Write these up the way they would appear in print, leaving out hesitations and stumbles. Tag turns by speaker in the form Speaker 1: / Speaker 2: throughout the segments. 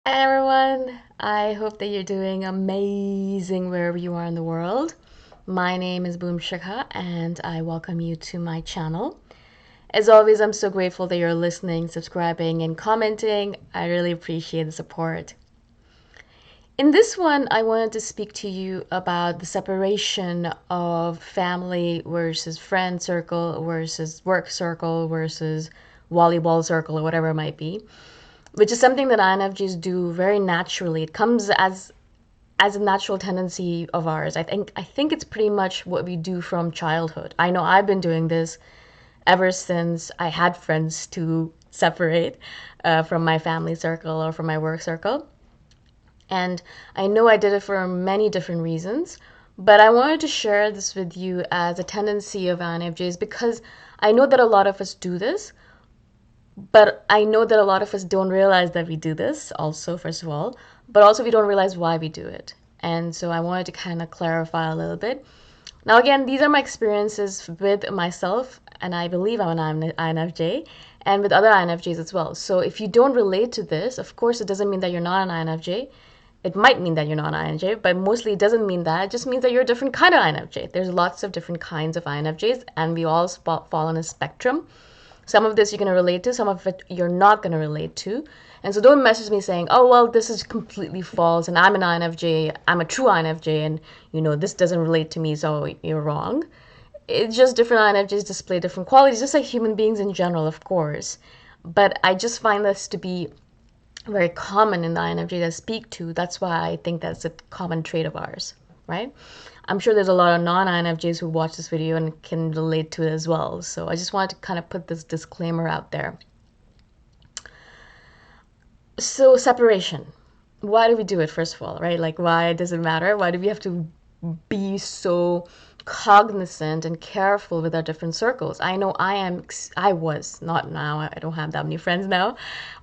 Speaker 1: Hi everyone, I hope that you're doing amazing wherever you are in the world. My name is Shikha and I welcome you to my channel. As always, I'm so grateful that you're listening, subscribing, and commenting. I really appreciate the support. In this one, I wanted to speak to you about the separation of family versus friend circle versus work circle versus volleyball circle or whatever it might be, which is something that INFJs do very naturally. It comes as a natural tendency of ours. I think it's pretty much what we do from childhood. I know I've been doing this ever since I had friends to separate from my family circle or from my work circle. And I know I did it for many different reasons, but I wanted to share this with you as a tendency of INFJs because I know that a lot of us do this, but I know that a lot of us don't realize that we do this, also, first of all, but also we don't realize why we do it. And so I wanted to kind of clarify a little bit. Now, again, these are my experiences with myself, and I believe I'm an INFJ, and with other INFJs as well. So if you don't relate to this, of course, it doesn't mean that you're not an INFJ. It might mean that you're not an INFJ, but mostly it doesn't mean that. It just means that you're a different kind of INFJ. There's lots of different kinds of INFJs, and we all fall on a spectrum. Some of this you're going to relate to, some of it you're not going to relate to. And so don't message me saying, oh, well, this is completely false and I'm an INFJ, I'm a true INFJ, and this doesn't relate to me, so you're wrong. It's just different INFJs display different qualities, just like human beings in general, of course. But I just find this to be very common in the INFJ that I speak to. That's why I think that's a common trait of ours, right? I'm sure there's a lot of non-INFJs who watch this video and can relate to it as well. So I just wanted to kind of put this disclaimer out there. So separation. Why do we do it, first of all, right? Like, why does it matter? Why do we have to be so cognizant and careful with our different circles? I know I was, not now, I don't have that many friends now,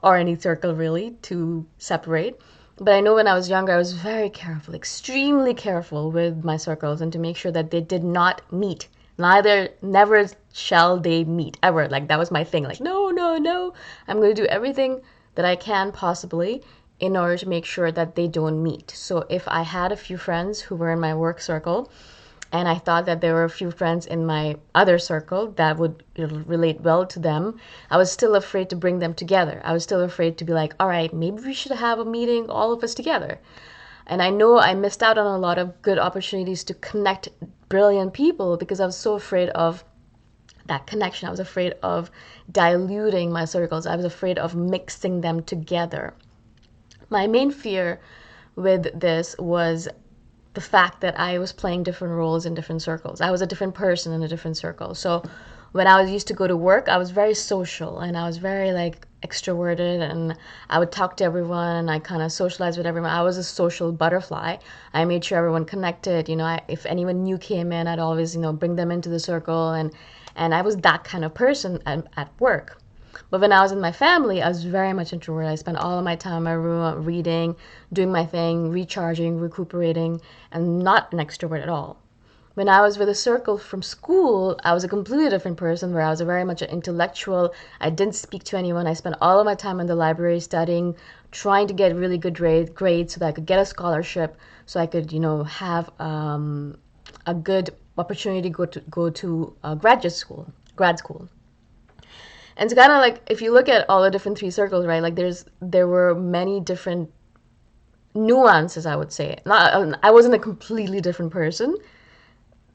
Speaker 1: or any circle really to separate. But I know when I was younger, I was very careful, extremely careful with my circles and to make sure that they did not meet. Never shall they meet, ever. Like, that was my thing. Like, no, no, no. I'm going to do everything that I can possibly in order to make sure that they don't meet. So if I had a few friends who were in my work circle and I thought that there were a few friends in my other circle that would relate well to them, I was still afraid to bring them together. I was still afraid to be like, all right, maybe we should have a meeting, all of us together. And I know I missed out on a lot of good opportunities to connect brilliant people because I was so afraid of that connection. I was afraid of diluting my circles. I was afraid of mixing them together. My main fear with this was the fact that I was playing different roles in different circles. I was a different person in a different circle. So when I was used to go to work, I was very social and I was very like extroverted and I would talk to everyone and I kind of socialized with everyone. I was a social butterfly. I made sure everyone connected. If anyone new came in, I'd always, bring them into the circle and I was that kind of person at work. But when I was in my family, I was very much introverted. I spent all of my time in my room reading, doing my thing, recharging, recuperating, and not an extrovert at all. When I was with a circle from school, I was a completely different person where I was very much an intellectual. I didn't speak to anyone. I spent all of my time in the library studying, trying to get really good grades so that I could get a scholarship, so I could, have a good opportunity to go to grad school. And it's kind of like if you look at all the different three circles, right? Like there were many different nuances, I would say. Not I wasn't a completely different person,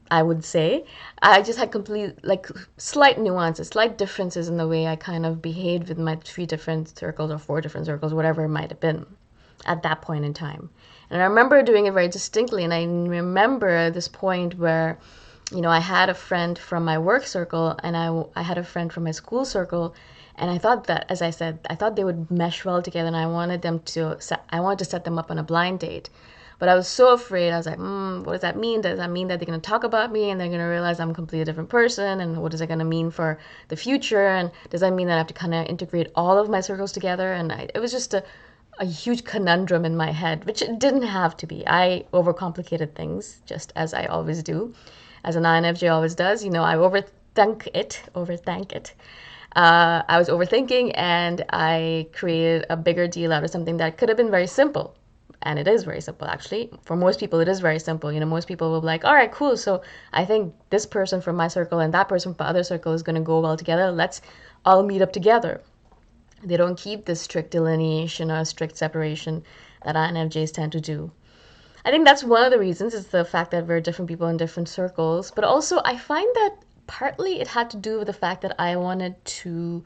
Speaker 1: I would say. I just had complete like slight nuances, slight differences in the way I kind of behaved with my three different circles or four different circles, whatever it might have been at that point in time. And I remember doing it very distinctly, and I remember this point where I had a friend from my work circle and I had a friend from my school circle. And I thought that, as I said, I thought they would mesh well together and I wanted to set them up on a blind date. But I was so afraid. I was like, what does that mean? Does that mean that they're going to talk about me and they're going to realize I'm a completely different person? And what is it going to mean for the future? And does that mean that I have to kind of integrate all of my circles together? And it was just a huge conundrum in my head, which it didn't have to be. I overcomplicated things, just as I always do, as an INFJ always does. I overthink it. I was overthinking and I created a bigger deal out of something that could have been very simple. And it is very simple, actually. For most people, it is very simple. Most people will be like, all right, cool. So I think this person from my circle and that person from the other circle is going to go well together. Let's all meet up together. They don't keep this strict delineation or strict separation that INFJs tend to do. I think that's one of the reasons is the fact that we're different people in different circles. But also, I find that partly it had to do with the fact that I wanted to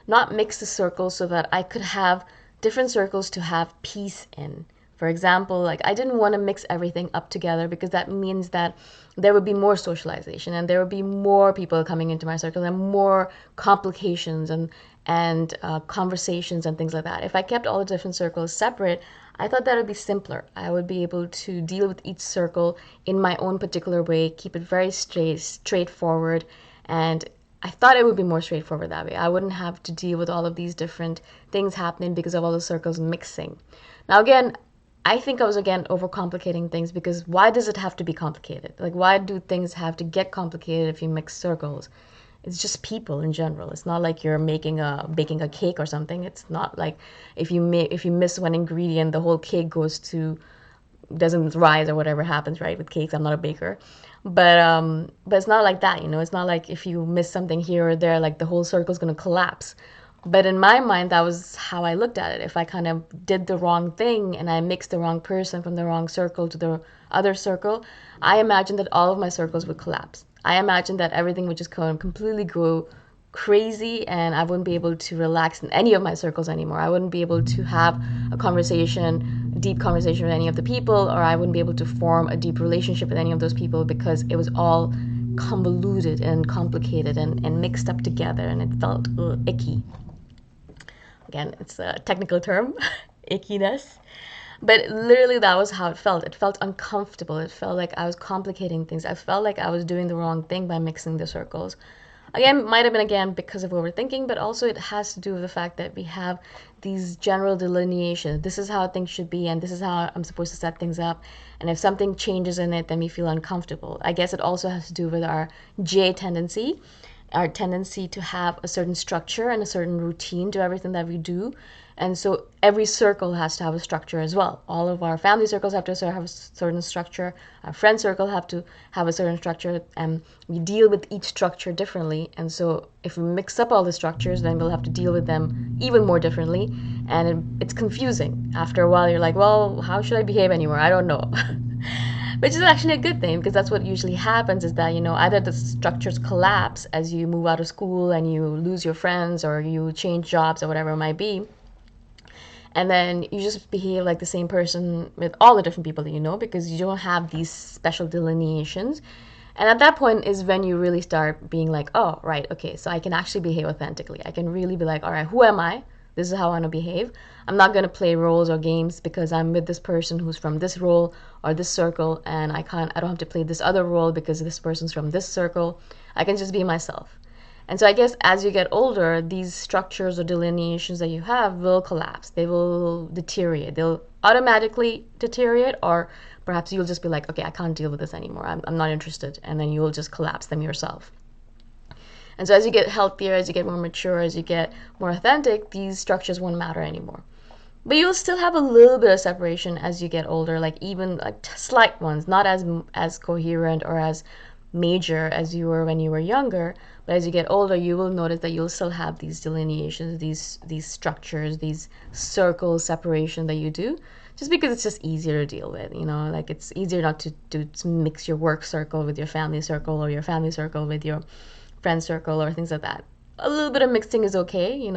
Speaker 1: not mix the circles so that I could have different circles to have peace in. For example, like I didn't want to mix everything up together because that means that there would be more socialization and there would be more people coming into my circle and more complications and conversations and things like that. If I kept all the different circles separate, I thought that would be simpler. I would be able to deal with each circle in my own particular way, keep it very straightforward, and I thought it would be more straightforward that way. I wouldn't have to deal with all of these different things happening because of all the circles mixing. Now, again, I think I was again overcomplicating things because why does it have to be complicated? Like, why do things have to get complicated if you mix circles? It's just people in general. It's not like you're baking a cake or something. It's not like if you miss one ingredient, the whole cake doesn't rise or whatever happens, right? With cakes, I'm not a baker, but it's not like that. It's not like if you miss something here or there, like the whole circle's gonna collapse. But in my mind, that was how I looked at it. If I kind of did the wrong thing and I mixed the wrong person from the wrong circle to the other circle, I imagined that all of my circles would collapse. I imagined that everything would just completely go crazy and I wouldn't be able to relax in any of my circles anymore. I wouldn't be able to have a deep conversation with any of the people, or I wouldn't be able to form a deep relationship with any of those people because it was all convoluted and complicated and mixed up together and it felt icky. Again, it's a technical term, ickiness. But literally, that was how it felt. It felt uncomfortable. It felt like I was complicating things. I felt like I was doing the wrong thing by mixing the circles. Again, might have been again because of overthinking, but also it has to do with the fact that we have these general delineations. This is how things should be, and this is how I'm supposed to set things up. And if something changes in it, then we feel uncomfortable. I guess it also has to do with our J tendency, our tendency to have a certain structure and a certain routine to everything that we do. And so every circle has to have a structure as well. All of our family circles have to have a certain structure. Our friend circle have to have a certain structure, and we deal with each structure differently. And so if we mix up all the structures, then we'll have to deal with them even more differently. And it's confusing. After a while, you're like, well, how should I behave anymore? I don't know. Which is actually a good thing because that's what usually happens is that, either the structures collapse as you move out of school and you lose your friends or you change jobs or whatever it might be. And then you just behave like the same person with all the different people that you know because you don't have these special delineations. And at that point is when you really start being like, oh, right, okay, so I can actually behave authentically. I can really be like, all right, who am I? This is how I want to behave. I'm not going to play roles or games because I'm with this person who's from this role or this circle, and I don't have to play this other role because this person's from this circle. I can just be myself. And so I guess as you get older, these structures or delineations that you have will collapse. They will deteriorate. They'll automatically deteriorate, or perhaps you'll just be like, okay, I can't deal with this anymore. I'm not interested. And then you'll just collapse them yourself. And so as you get healthier, as you get more mature, as you get more authentic, these structures won't matter anymore. But you'll still have a little bit of separation as you get older, like even like slight ones, not as coherent or as major as you were when you were younger. But as you get older, you will notice that you'll still have these delineations, these structures, these circle separation that you do, just because it's just easier to deal with. Like it's easier not to mix your work circle with your family circle or your family circle with your friend circle or things like that. A little bit of mixing is okay,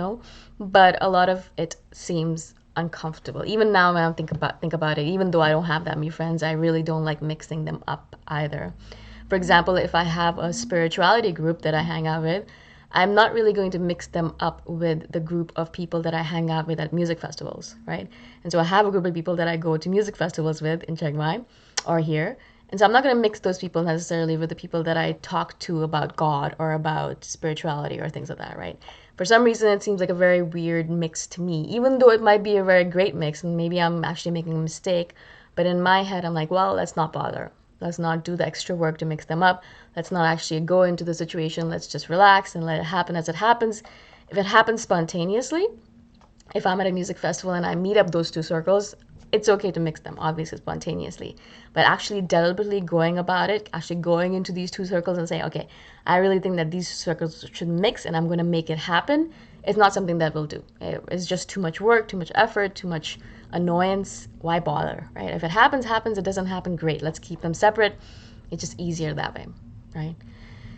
Speaker 1: but a lot of it seems uncomfortable. Even now when I think about it, even though I don't have that many friends, I really don't like mixing them up either. For example, if I have a spirituality group that I hang out with, I'm not really going to mix them up with the group of people that I hang out with at music festivals, right? And so I have a group of people that I go to music festivals with in Chiang Mai or here. And so I'm not going to mix those people necessarily with the people that I talk to about God or about spirituality or things like that, right? For some reason, it seems like a very weird mix to me, even though it might be a very great mix and maybe I'm actually making a mistake. But in my head, I'm like, well, let's not bother. Let's not do the extra work to mix them up. Let's not actually go into the situation. Let's just relax and let it happen as it happens. If it happens spontaneously, if I'm at a music festival and I meet up those two circles, it's okay to mix them, obviously, spontaneously. But actually deliberately going about it, actually going into these two circles and saying, okay, I really think that these circles should mix and I'm going to make it happen, it's not something that we'll do. It's just too much work, too much effort, too much annoyance. Why bother, right? If it happens, happens. It doesn't happen, great. Let's keep them separate. It's just easier that way, right?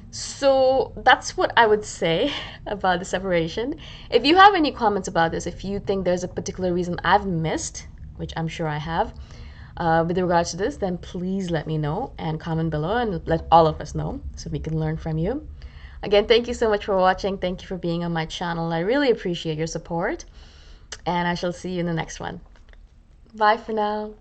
Speaker 1: So that's what I would say about the separation. If you have any comments about this, if you think there's a particular reason I've missed, which I'm sure I have, with regards to this, then please let me know and comment below and let all of us know so we can learn from you. Again, thank you so much for watching. Thank you for being on my channel. I really appreciate your support, and I shall see you in the next one. Bye for now.